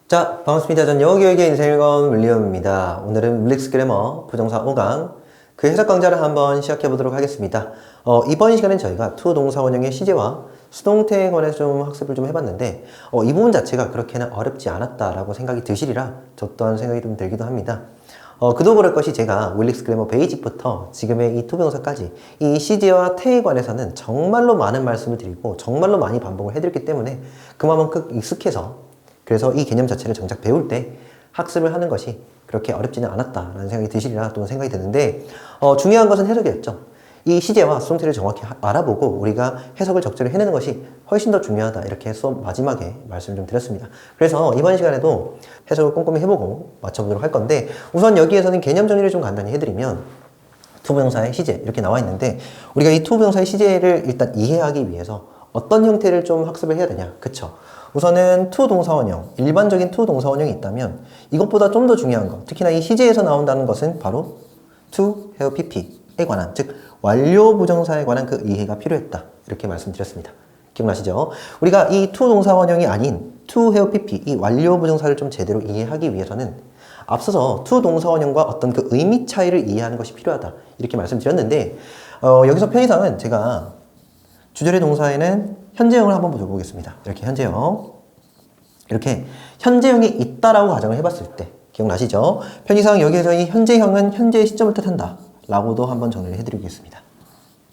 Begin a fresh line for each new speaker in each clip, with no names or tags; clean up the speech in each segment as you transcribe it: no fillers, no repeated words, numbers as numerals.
자, 반갑습니다. 전 영어교육의 인생일권 윌리엄입니다. 오늘은 릴렉스 그래머 부정사 5강 그 해석 강좌를 한번 시작해 보도록 하겠습니다. 이번 시간엔 저희가 to 동사 원형의 시제와 수동태에 관해서 좀 학습을 좀 해봤는데 이 부분 자체가 그렇게는 어렵지 않았다라고 생각이 드시리라 저 또한 생각이 좀 들기도 합니다. 그도 그럴 것이 제가 릴렉스 그래머 베이직부터 지금의 이 to 동사까지 이 시제와 태에 관해서는 정말로 많은 말씀을 드리고 정말로 많이 반복을 해드렸기 때문에 그만큼 익숙해서 그래서 이 개념 자체를 정작 배울 때 학습을 하는 것이 그렇게 어렵지는 않았다라는 생각이 드시리라 또 생각이 드는데 중요한 것은 해석이었죠. 이 시제와 수동태를 정확히 알아보고 우리가 해석을 적절히 해내는 것이 훨씬 더 중요하다 이렇게 수업 마지막에 말씀을 좀 드렸습니다. 그래서 이번 시간에도 해석을 꼼꼼히 해보고 맞춰보도록 할 건데 우선 여기에서는 개념 정리를 좀 간단히 해드리면 to 부정사의 시제 이렇게 나와 있는데 우리가 이 to 부정사의 시제를 일단 이해하기 위해서 어떤 형태를 좀 학습을 해야 되냐 그쵸? 우선은 to 동사원형, 일반적인 to 동사원형이 있다면 이것보다 좀 더 중요한 것, 특히나 이 시제에서 나온다는 것은 바로 to have pp에 관한, 즉 완료 부정사에 관한 그 이해가 필요했다 이렇게 말씀드렸습니다. 기억나시죠? 우리가 이 to 동사원형이 아닌 to have pp, 이 완료 부정사를 좀 제대로 이해하기 위해서는 앞서서 to 동사원형과 어떤 그 의미 차이를 이해하는 것이 필요하다 이렇게 말씀드렸는데 여기서 편의상은 제가 주절의 동사에는 현재형을 한번 보겠습니다. 이렇게 현재형. 이렇게 현재형이 있다라고 가정을 해봤을 때 기억나시죠? 편의상 여기에서 이 현재형은 현재의 시점을 뜻한다 라고도 한번 정리를 해드리겠습니다.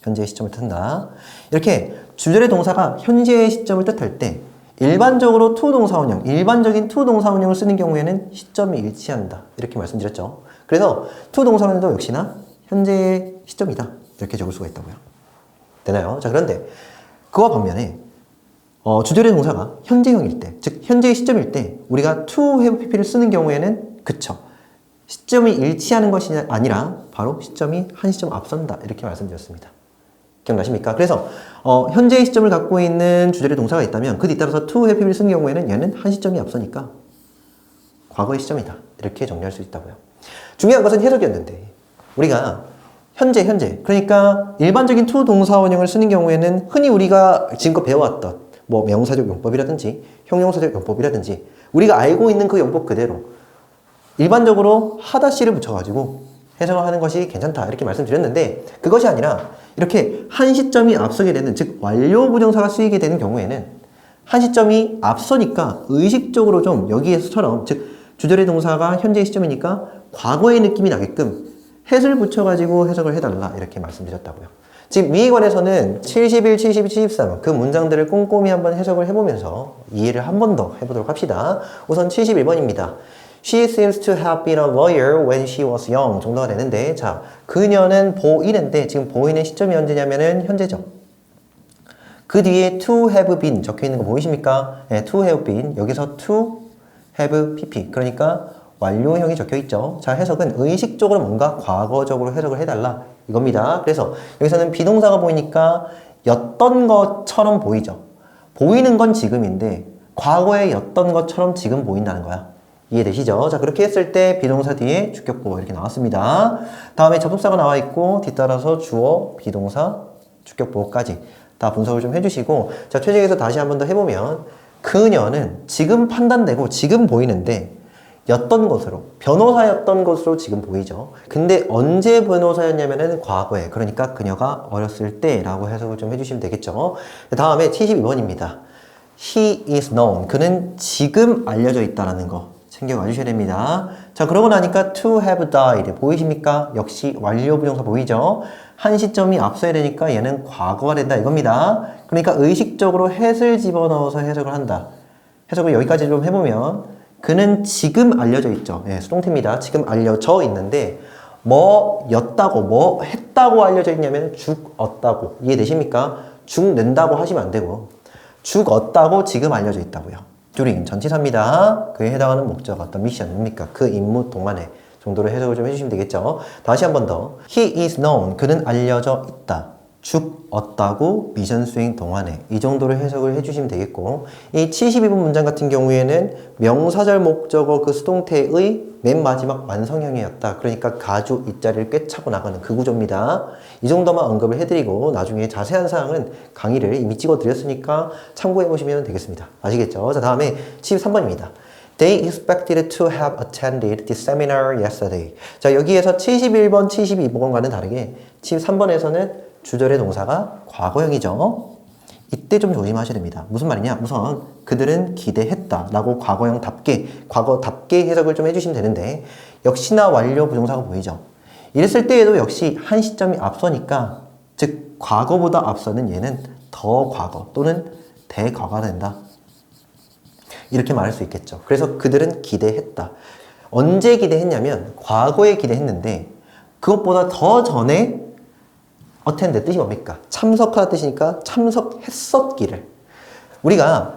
현재의 시점을 뜻한다. 이렇게 주절의 동사가 현재의 시점을 뜻할 때 일반적으로 to 동사원형, 일반적인 to 동사원형을 쓰는 경우에는 시점이 일치한다. 이렇게 말씀드렸죠. 그래서 to 동사원형도 역시나 현재의 시점이다. 이렇게 적을 수가 있다고요. 되나요? 자, 그런데 그와 반면에 주절의 동사가 현재형일 때, 즉 현재의 시점일 때 우리가 to have pp를 쓰는 경우에는 그쵸. 시점이 일치하는 것이 아니라 바로 시점이 한 시점 앞선다. 이렇게 말씀드렸습니다. 기억나십니까? 그래서 현재의 시점을 갖고 있는 주절의 동사가 있다면 그 뒤따라서 to have pp를 쓰는 경우에는 얘는 한 시점이 앞서니까 과거의 시점이다. 이렇게 정리할 수 있다고요. 중요한 것은 해석이었는데 우리가 현재 그러니까 일반적인 to 동사원형을 쓰는 경우에는 흔히 우리가 지금껏 배워왔던 뭐 명사적 용법이라든지 형용사적 용법이라든지 우리가 알고 있는 그 용법 그대로 일반적으로 하다시를 붙여가지고 해석을 하는 것이 괜찮다 이렇게 말씀드렸는데 그것이 아니라 이렇게 한 시점이 앞서게 되는 즉 완료 부정사가 쓰이게 되는 경우에는 한 시점이 앞서니까 의식적으로 좀 여기에서처럼 즉 주절의 동사가 현재의 시점이니까 과거의 느낌이 나게끔 햇을 붙여가지고 해석을 해달라 이렇게 말씀드렸다고요. 지금 위에 관해서는 71, 72, 73 그 문장들을 꼼꼼히 한번 해석을 해보면서 이해를 한 번 더 해보도록 합시다. 우선 71번입니다. She seems to have been a lawyer when she was young 정도가 되는데 자 그녀는 보이는데 지금 보이는 시점이 언제냐면은 현재죠. 그 뒤에 to have been 적혀있는 거 보이십니까? 네, to have been 여기서 to have pp 그러니까 완료형이 적혀있죠. 자, 해석은 의식적으로 뭔가 과거적으로 해석을 해달라 이겁니다. 그래서 여기서는 비동사가 보이니까 였던 것처럼 보이죠. 보이는 건 지금인데 과거에 였던 것처럼 지금 보인다는 거야. 이해되시죠? 자, 그렇게 했을 때 비동사 뒤에 주격보 이렇게 나왔습니다. 다음에 접속사가 나와 있고 뒤따라서 주어, 비동사, 주격보까지 다 분석을 좀 해주시고 자, 최종에서 다시 한 번 더 해보면 그녀는 지금 판단되고 지금 보이는데 였던 것으로 변호사였던 것으로 지금 보이죠. 근데 언제 변호사였냐면은 과거에 그러니까 그녀가 어렸을 때라고 해석을 좀 해주시면 되겠죠. 다음에 72번입니다. He is known. 그는 지금 알려져 있다라는 거 챙겨가 주셔야 됩니다. 자 그러고 나니까 to have died 보이십니까? 역시 완료 부정사 보이죠. 한 시점이 앞서야 되니까 얘는 과거가 된다 이겁니다. 그러니까 의식적으로 has를 집어넣어서 해석을 한다. 해석을 여기까지 좀 해보면 그는 지금 알려져 있죠. 예, 수동태입니다. 지금 알려져 있는데 뭐였다고 뭐 했다고 알려져 있냐면 죽었다고 이해되십니까? 죽는다고 하시면 안 되고 죽었다고 지금 알려져 있다고요. during 전치사입니다. 그에 해당하는 목적 어떤 미션 뭡니까? 그 임무 동안에 정도로 해석을 좀 해주시면 되겠죠. 다시 한 번 더 He is known 그는 알려져 있다. 죽었다고 미션 수행 동안에 이 정도로 해석을 해주시면 되겠고 이 72번 문장 같은 경우에는 명사절 목적어 그 수동태의 맨 마지막 완성형이었다. 그러니까 가주 이자리를 꿰차고 나가는 그 구조입니다. 이 정도만 언급을 해드리고 나중에 자세한 사항은 강의를 이미 찍어드렸으니까 참고해보시면 되겠습니다. 아시겠죠? 자 다음에 73번입니다. They expected to have attended the seminar yesterday. 자, 여기에서 71번, 72번과는 다르게 73번에서는 주절의 동사가 과거형이죠. 이때 좀 조심하셔야 됩니다. 무슨 말이냐? 우선 그들은 기대했다 라고 과거답게 해석을 좀 해주시면 되는데 역시나 완료 부정사가 보이죠. 이랬을 때에도 역시 한 시점이 앞서니까 즉 과거보다 앞서는 얘는 더 과거 또는 대과거가 된다. 이렇게 말할 수 있겠죠. 그래서 그들은 기대했다. 언제 기대했냐면 과거에 기대했는데 그것보다 더 전에 attend 뜻이 뭡니까? 참석하다 뜻이니까 참석했었기를. 우리가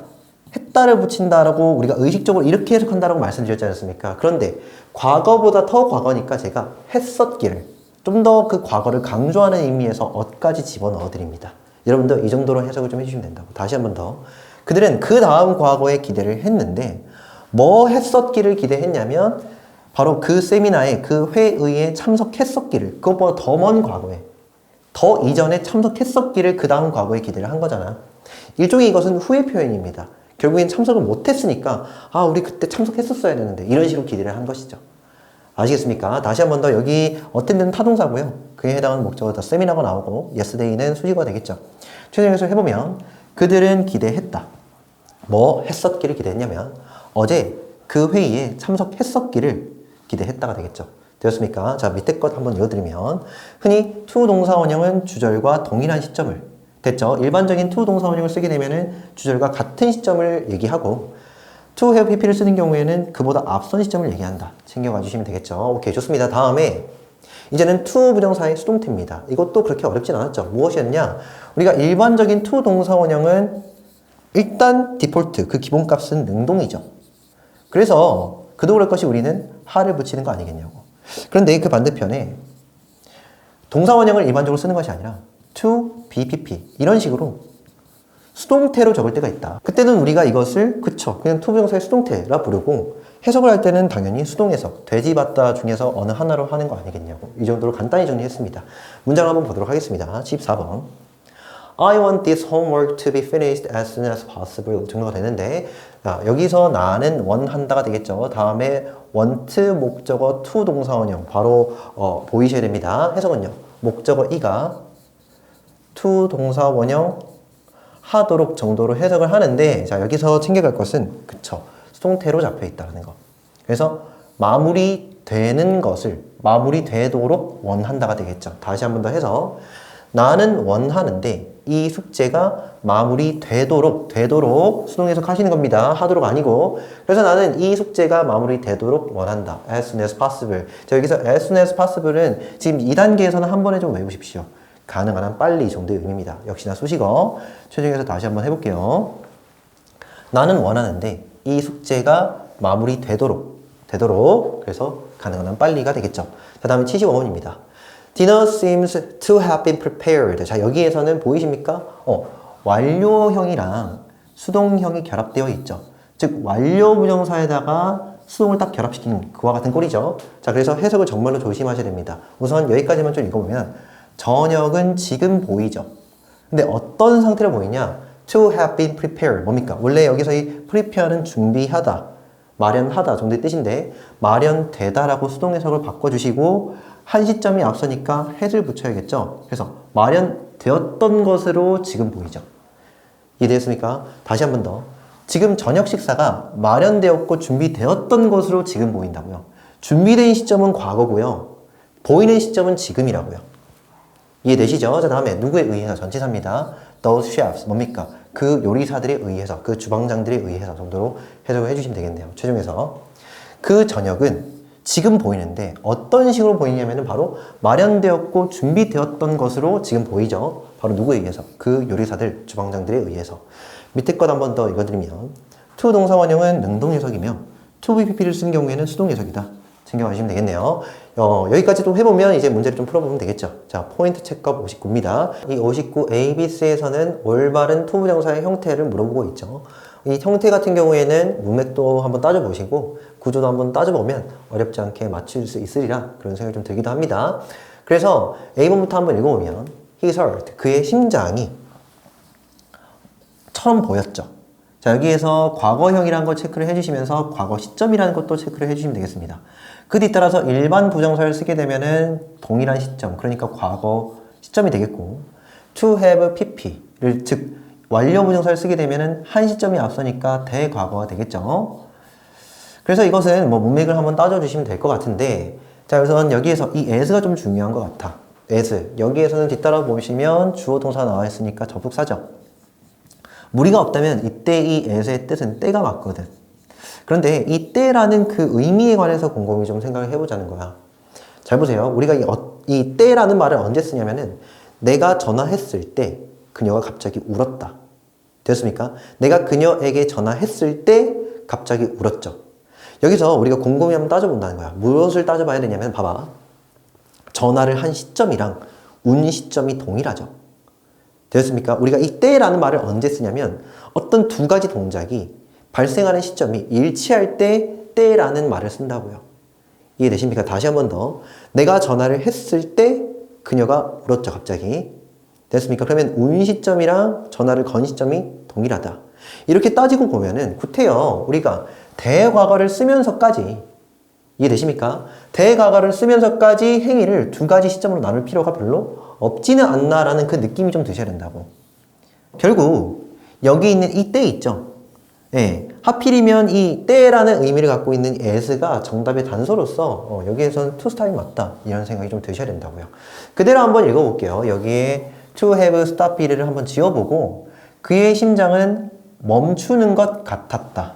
했다를 붙인다라고 우리가 의식적으로 이렇게 해석한다라고 말씀드렸지 않습니까? 그런데 과거보다 더 과거니까 제가 했었기를 좀 더 그 과거를 강조하는 의미에서 어까지 집어넣어 드립니다. 여러분도 이 정도로 해석을 좀 해주시면 된다고. 다시 한 번 더. 그들은 그 다음 과거에 기대를 했는데 뭐 했었기를 기대했냐면 바로 그 세미나에 그 회의에 참석했었기를 그것보다 더 먼 과거에 더 이전에 참석했었기를 그 다음 과거에 기대를 한 거잖아. 일종의 이것은 후회 표현입니다. 결국엔 참석을 못했으니까 아 우리 그때 참석했었어야 되는데 이런 식으로 기대를 한 것이죠. 아시겠습니까? 다시 한 번 더 여기 어텐드는 타동사고요. 그에 해당하는 목적어 더 세미나가 나오고 yesterday는 수식어가 되겠죠. 최종에서 해보면 그들은 기대했다. 뭐 했었기를 기대했냐면 어제 그 회의에 참석했었기를 기대했다가 되겠죠. 되었습니까? 자, 밑에 것 한번 이어드리면 흔히 to 동사 원형은 주절과 동일한 시점을 됐죠. 일반적인 to 동사 원형을 쓰게 되면은 주절과 같은 시점을 얘기하고 to have pp를 쓰는 경우에는 그보다 앞선 시점을 얘기한다. 챙겨가 주시면 되겠죠. 오케이, 좋습니다. 다음에 이제는 to 부정사의 수동태입니다. 이것도 그렇게 어렵진 않았죠. 무엇이었냐? 우리가 일반적인 to 동사 원형은 일단 디폴트, 그 기본값은 능동이죠. 그래서 그도 그럴 것이 우리는 하를 붙이는 거 아니겠냐고. 그런데 그 반대편에 동사 원형을 일반적으로 쓰는 것이 아니라 to, bpp 이런 식으로 수동태로 적을 때가 있다. 그때는 우리가 이것을 그냥 to 부정사의 수동태라 부르고 해석을 할 때는 당연히 수동해석, 돼지 받다 중에서 어느 하나로 하는 거 아니겠냐고. 이 정도로 간단히 정리했습니다. 문장을 한번 보도록 하겠습니다. 14번. I want this homework to be finished as soon as possible 정도가 되는데 자, 여기서 나는 원한다가 되겠죠. 다음에 want 목적어 to 동사 원형 바로 보이셔야 됩니다. 해석은요. 목적어 이가 to 동사 원형 하도록 정도로 해석을 하는데 자 여기서 챙겨갈 것은 그쵸. 수동태로 잡혀 있다는 거. 그래서 마무리되는 것을 마무리되도록 원한다가 되겠죠. 다시 한 번 더 해서 나는 원하는데 이 숙제가 마무리되도록 수동해석 하시는 겁니다. 하도록 아니고. 그래서 나는 이 숙제가 마무리되도록 원한다. As soon as possible. 자, 여기서 as soon as possible은 지금 2단계에서는 한 번에 좀 외우십시오. 가능한 한 빨리 정도의 의미입니다. 역시나 수식어. 최종에서 다시 한번 해볼게요. 나는 원하는데 이 숙제가 마무리되도록 그래서 가능한 한 빨리가 되겠죠. 자, 다음에 75번입니다. Dinner seems to have been prepared. 자, 여기에서는 보이십니까? 완료형이랑 수동형이 결합되어 있죠. 즉, 완료 부정사에다가 수동을 딱 결합시킨 그와 같은 꼴이죠. 자, 그래서 해석을 정말로 조심하셔야 됩니다. 우선 여기까지만 좀 읽어보면 저녁은 지금 보이죠. 근데 어떤 상태로 보이냐? To have been prepared. 뭡니까? 원래 여기서 이 prepare는 준비하다, 마련하다 정도의 뜻인데 마련되다라고 수동 해석을 바꿔주시고 한 시점이 앞서니까 has를 붙여야겠죠. 그래서 마련되었던 것으로 지금 보이죠. 이해되었습니까? 다시 한 번 더. 지금 저녁 식사가 마련되었고 준비되었던 것으로 지금 보인다고요. 준비된 시점은 과거고요. 보이는 시점은 지금이라고요. 이해되시죠? 자, 다음에 누구에 의해서 전치사입니다. Those chefs 뭡니까? 그 요리사들에 의해서, 그 주방장들에 의해서 정도로 해석을 해주시면 되겠네요. 최종에서 그 저녁은 지금 보이는데 어떤 식으로 보이냐면 바로 마련되었고 준비되었던 것으로 지금 보이죠. 바로 누구에 의해서? 그 요리사들, 주방장들에 의해서. 밑에 것 한 번 더 읽어드리면 to 동사 원형은 능동 해석이며 to BPP를 쓴 경우에는 수동 해석이다. 챙겨가시면 되겠네요. 여기까지 또 해보면 이제 문제를 좀 풀어보면 되겠죠. 자, 포인트 체크업 59입니다. 이 59 ABC에서는 올바른 to 부정사의 형태를 물어보고 있죠. 이 형태 같은 경우에는 문맥도 한번 따져보시고 구조도 한번 따져보면 어렵지 않게 맞출 수 있으리라 그런 생각이 좀 들기도 합니다. 그래서 A번부터 한번 읽어보면 His heart, 그의 심장이 처럼 보였죠. 자, 여기에서 과거형이라는 걸 체크를 해주시면서 과거 시점이라는 것도 체크를 해주시면 되겠습니다. 그 뒤따라서 일반 부정사를 쓰게 되면은 동일한 시점, 그러니까 과거 시점이 되겠고, to have pp를 즉 완료 부정사를 쓰게 되면은 한 시점이 앞서니까 대과거가 되겠죠. 그래서 이것은 뭐 문맥을 한번 따져주시면 될 것 같은데, 자, 우선 여기에서 이 as가 좀 중요한 것 같아. as. 여기에서는 뒤따라 보시면 주어 동사 나와 있으니까 접속사죠. 무리가 없다면 이때 이 as의 뜻은 때가 맞거든. 그런데 이 때라는 그 의미에 관해서 곰곰이 좀 생각을 해보자는 거야. 잘 보세요. 우리가 이 때라는 말을 언제 쓰냐면은 내가 전화했을 때 그녀가 갑자기 울었다. 됐습니까? 내가 그녀에게 전화했을 때 갑자기 울었죠. 여기서 우리가 곰곰이 한번 따져본다는 거야. 무엇을 따져봐야 되냐면 봐봐. 전화를 한 시점이랑 운 시점이 동일하죠. 되었습니까? 우리가 이 때라는 말을 언제 쓰냐면 어떤 두 가지 동작이 발생하는 시점이 일치할 때 때라는 말을 쓴다고요. 이해되십니까? 다시 한 번 더. 내가 전화를 했을 때 그녀가 울었죠, 갑자기. 됐습니까? 그러면 운 시점이랑 전화를 건 시점이 동일하다. 이렇게 따지고 보면은 구태여 우리가 대과거를 쓰면서까지 이해되십니까? 대과거를 쓰면서까지 행위를 두 가지 시점으로 나눌 필요가 별로 없지는 않나라는 그 느낌이 좀 드셔야 된다고. 결국 여기 있는 이 때 있죠? 예, 하필이면 이 때라는 의미를 갖고 있는 as가 정답의 단서로서 여기에서는 to stop이 맞다 이런 생각이 좀 드셔야 된다고요. 그대로 한번 읽어볼게요. 여기에 to have stop be를 한번 지어보고 그의 심장은 멈추는 것 같았다.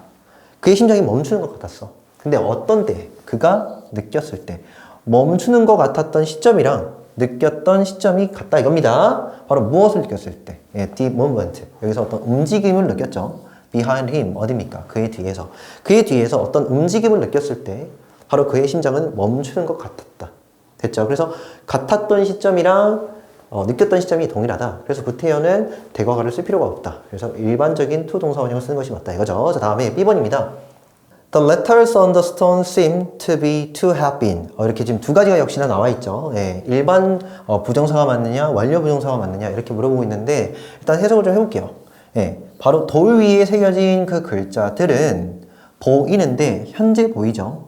그의 심장이 멈추는 것 같았어. 근데 어떤 때? 그가 느꼈을 때. 멈추는 것 같았던 시점이랑 느꼈던 시점이 같다 이겁니다. 바로 무엇을 느꼈을 때? 예, the moment. 여기서 어떤 움직임을 느꼈죠. behind him 어디입니까? 그의 뒤에서. 그의 뒤에서 어떤 움직임을 느꼈을 때 바로 그의 심장은 멈추는 것 같았다. 됐죠? 그래서 같았던 시점이랑 느꼈던 시점이 동일하다. 그래서 구태여는 대과거를 쓸 필요가 없다. 그래서 일반적인 to 동사 원형을 쓰는 것이 맞다 이거죠. 자, 다음에 B번입니다. The letters on the stone seem to be to have been. 이렇게 지금 두 가지가 역시나 나와 있죠. 예, 일반 부정사가 맞느냐, 완료 부정사가 맞느냐 이렇게 물어보고 있는데 일단 해석을 좀 해볼게요. 예, 바로 돌 위에 새겨진 그 글자들은 보이는데 현재 보이죠.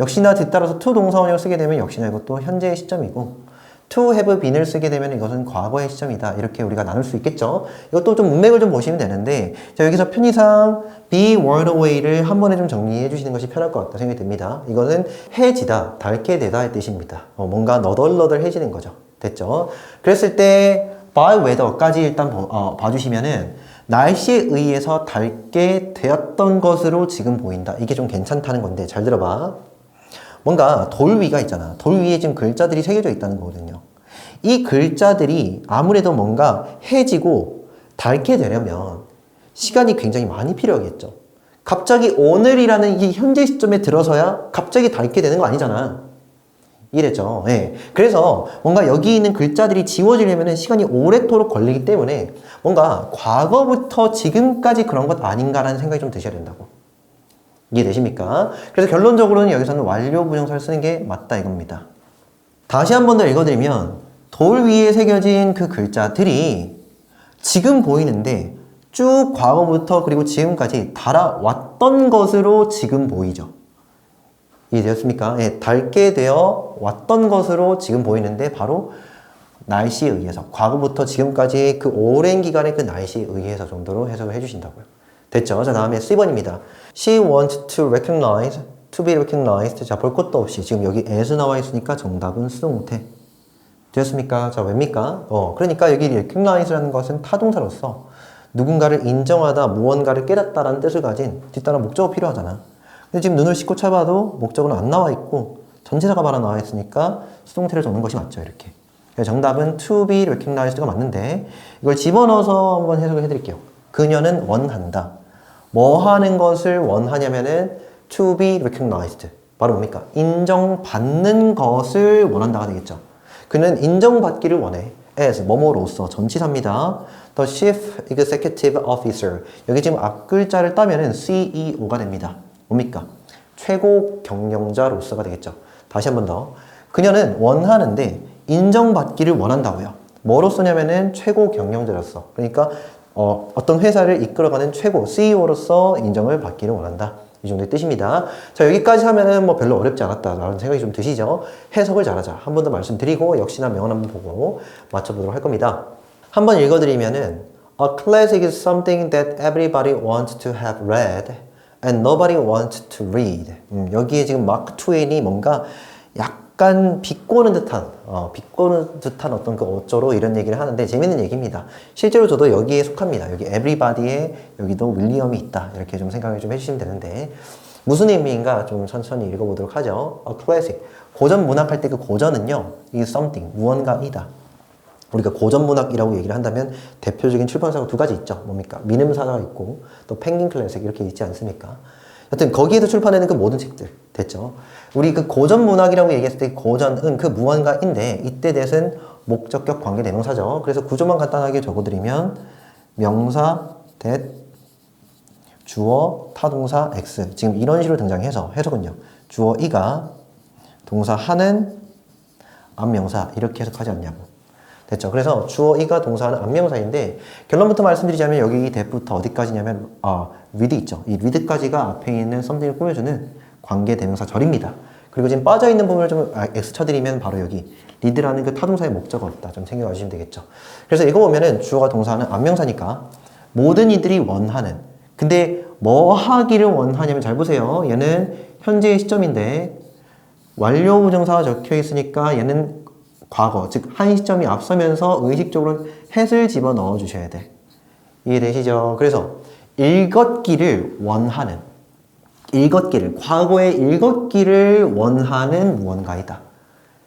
역시나 뒤따라서 to 동사 원형을 쓰게 되면 역시나 이것도 현재의 시점이고 to have been을 쓰게 되면 이것은 과거의 시점이다. 이렇게 우리가 나눌 수 있겠죠. 이것도 좀 문맥을 좀 보시면 되는데 자, 여기서 편의상 be whirled away를 한 번에 좀 정리해 주시는 것이 편할 것 같다 생각이 듭니다. 이거는 해지다, 닳게 되다의 뜻입니다. 뭔가 너덜너덜해지는 거죠. 됐죠? 그랬을 때 by weather까지 일단 봐주시면은 날씨에 의해서 닳게 되었던 것으로 지금 보인다. 이게 좀 괜찮다는 건데 잘 들어봐. 뭔가 돌 위가 있잖아. 돌 위에 지금 글자들이 새겨져 있다는 거거든요. 이 글자들이 아무래도 뭔가 해지고 닳게 되려면 시간이 굉장히 많이 필요하겠죠. 갑자기 오늘이라는 이 현재 시점에 들어서야 갑자기 닳게 되는 거 아니잖아. 이랬죠. 예. 그래서 뭔가 여기 있는 글자들이 지워지려면 시간이 오래도록 걸리기 때문에 뭔가 과거부터 지금까지 그런 것 아닌가라는 생각이 좀 드셔야 된다고. 이해되십니까? 그래서 결론적으로는 여기서는 완료 부정사를 쓰는 게 맞다 이겁니다. 다시 한 번 더 읽어드리면 돌 위에 새겨진 그 글자들이 지금 보이는데 쭉 과거부터 그리고 지금까지 달아왔던 것으로 지금 보이죠. 이해되었습니까? 예, 닳게 되어 왔던 것으로 지금 보이는데 바로 날씨에 의해서 과거부터 지금까지 그 오랜 기간의 그 날씨에 의해서 정도로 해석을 해주신다고요. 됐죠? 자, 다음에 C번입니다. She wants to recognize, to be recognized. 자, 볼 것도 없이 지금 여기 as 나와 있으니까 정답은 수동 못해. 되었습니까? 자, 왜입니까? 그러니까 여기 recognize라는 것은 타동사로서 누군가를 인정하다, 무언가를 깨닫다라는 뜻을 가진 뒤따라 목적어 필요하잖아. 근데 지금 눈을 씻고 쳐봐도 목적어는 안 나와 있고 전체사가 바로 나와 있으니까 수동태를 적는 것이 맞죠, 이렇게. 정답은 to be recognized가 맞는데 이걸 집어넣어서 한번 해석을 해드릴게요. 그녀는 원한다. 뭐 하는 것을 원하냐면은 to be recognized. 바로 뭡니까? 인정받는 것을 원한다가 되겠죠. 그는 인정받기를 원해. as, 뭐뭐로서 전치사입니다. The chief executive officer. 여기 지금 앞글자를 따면은 CEO가 됩니다. 뭡니까? 최고 경영자로서가 되겠죠. 다시 한 번 더. 그녀는 원하는데 인정받기를 원한다고요. 뭐로서냐면은 최고 경영자로서. 그러니까 어떤 회사를 이끌어가는 최고 CEO로서 인정을 받기를 원한다. 이 정도의 뜻입니다. 자, 여기까지 하면은 뭐 별로 어렵지 않았다라는 생각이 좀 드시죠? 해석을 잘하자. 한 번 더 말씀드리고 역시나 명언 한번 보고 맞춰보도록 할 겁니다. 한번 읽어드리면은 A classic is something that everybody wants to have read and nobody wants to read. 여기에 지금 마크 트웨인이 뭔가 약간 비꼬는 듯한 어떤 그 어쩌로 이런 얘기를 하는데 재밌는 얘기입니다. 실제로 저도 여기에 속합니다. 여기 everybody에 여기도 윌리엄이 있다. 이렇게 좀 생각을 좀 해주시면 되는데 무슨 의미인가 좀 천천히 읽어보도록 하죠. A classic. 고전 문학 할 때 그 고전은요. 이 something, 무언가이다. 우리가 고전 문학이라고 얘기를 한다면 대표적인 출판사가 두 가지 있죠. 뭡니까? 미음사가 있고 또 펭귄 클래식 이렇게 있지 않습니까? 여튼 거기에서 출판되는 그 모든 책들 됐죠. 우리 그 고전 문학이라고 얘기했을 때 고전은 그 무언가인데 이때 대신 목적격 관계 대명사죠. 그래서 구조만 간단하게 적어드리면 명사 that 주어 타동사 x 지금 이런 식으로 등장해서 해석은요. 주어 이가 동사 하는 앞명사 이렇게 해석하지 않냐고. 됐죠. 그래서 주어 이가 동사는 앞명사인데 결론부터 말씀드리자면 여기 이 that부터 어디까지냐면 with 있죠. 이 with까지가 앞에 있는 something을 꾸며주는 관계 대명사 절입니다. 그리고 지금 빠져있는 부분을 좀 X 쳐드리면 바로 여기 lead라는 그 타동사의 목적어 없다. 좀 챙겨가시면 되겠죠. 그래서 이거 보면은 주어가 동사는 앞명사니까 모든 이들이 원하는 근데 뭐 하기를 원하냐면 잘 보세요. 얘는 현재의 시점인데 완료 부정사가 적혀 있으니까 얘는 과거, 즉 한 시점이 앞서면서 의식적으로 has를 집어넣어 주셔야 돼. 이해되시죠? 그래서 읽었기를 원하는 과거에 읽었기를 원하는 무언가이다.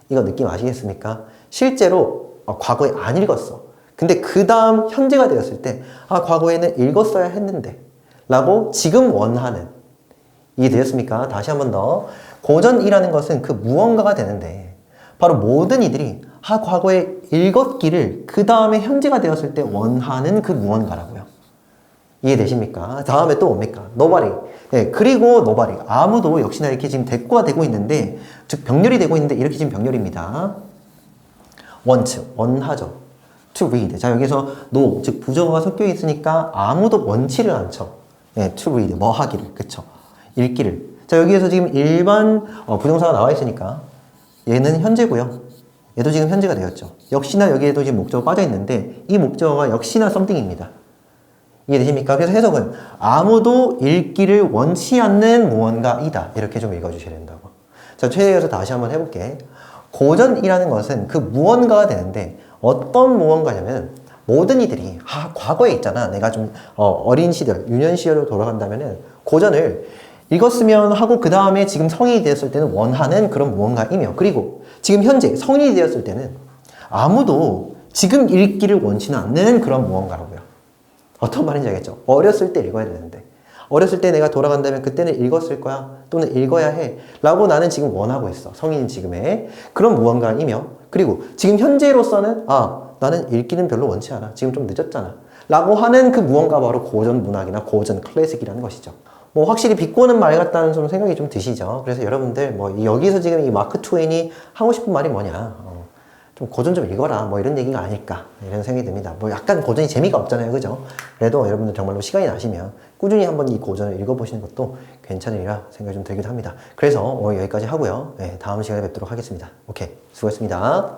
이거 느낌 아시겠습니까? 실제로 과거에 안 읽었어. 근데 그 다음 현재가 되었을 때 과거에는 읽었어야 했는데 라고 지금 원하는 이해되셨습니까? 다시 한 번 더 고전이라는 것은 그 무언가가 되는데 바로 모든 이들이 과거에 읽었기를 그 다음에 현재가 되었을 때 원하는 그 무언가라고요. 이해되십니까? 다음에 또 뭡니까? nobody. 네, 그리고 nobody. 아무도 역시나 이렇게 지금 대꾸가 되고 있는데, 즉 병렬이 되고 있는데 이렇게 지금 병렬입니다. want, 원하죠. to read. 자, 여기서 no, 즉 부정어가 섞여 있으니까 아무도 원치를 않죠. 네, to read. 뭐 하기를. 그쵸? 읽기를. 자, 여기에서 지금 일반 부정사가 나와 있으니까 얘는 현재고요. 얘도 지금 현재가 되었죠. 역시나 여기에도 지금 목적어가 빠져 있는데 이 목적어가 역시나 something입니다. 이해되십니까? 그래서 해석은 아무도 읽기를 원치 않는 무언가이다. 이렇게 좀 읽어주셔야 된다고. 자, 최대해서 다시 한번 해볼게. 고전이라는 것은 그 무언가가 되는데 어떤 무언가냐면 모든 이들이 과거에 있잖아. 내가 좀 어린 시절, 유년 시절로 돌아간다면은 고전을 읽었으면 하고 그 다음에 지금 성인이 되었을 때는 원하는 그런 무언가이며 그리고 지금 현재 성인이 되었을 때는 아무도 지금 읽기를 원치는 않는 그런 무언가라고요. 어떤 말인지 알겠죠? 어렸을 때 읽어야 되는데 어렸을 때 내가 돌아간다면 그때는 읽었을 거야 또는 읽어야 해 라고 나는 지금 원하고 있어. 성인 지금의 그런 무언가이며 그리고 지금 현재로서는 나는 읽기는 별로 원치 않아. 지금 좀 늦었잖아 라고 하는 그 무언가 바로 고전 문학이나 고전 클래식이라는 것이죠. 뭐 확실히 비꼬는 말 같다는 좀 생각이 좀 드시죠. 그래서 여러분들 뭐 여기서 지금 이 마크 트웨인이 하고 싶은 말이 뭐냐 좀 고전 좀 읽어라 뭐 이런 얘기가 아닐까 이런 생각이 듭니다. 뭐 약간 고전이 재미가 없잖아요, 그죠? 그래도 여러분들 정말로 시간이 나시면 꾸준히 한번 이 고전을 읽어보시는 것도 괜찮으리라 생각이 좀 들기도 합니다. 그래서 오늘 여기까지 하고요. 네, 다음 시간에 뵙도록 하겠습니다. 오케이, 수고했습니다.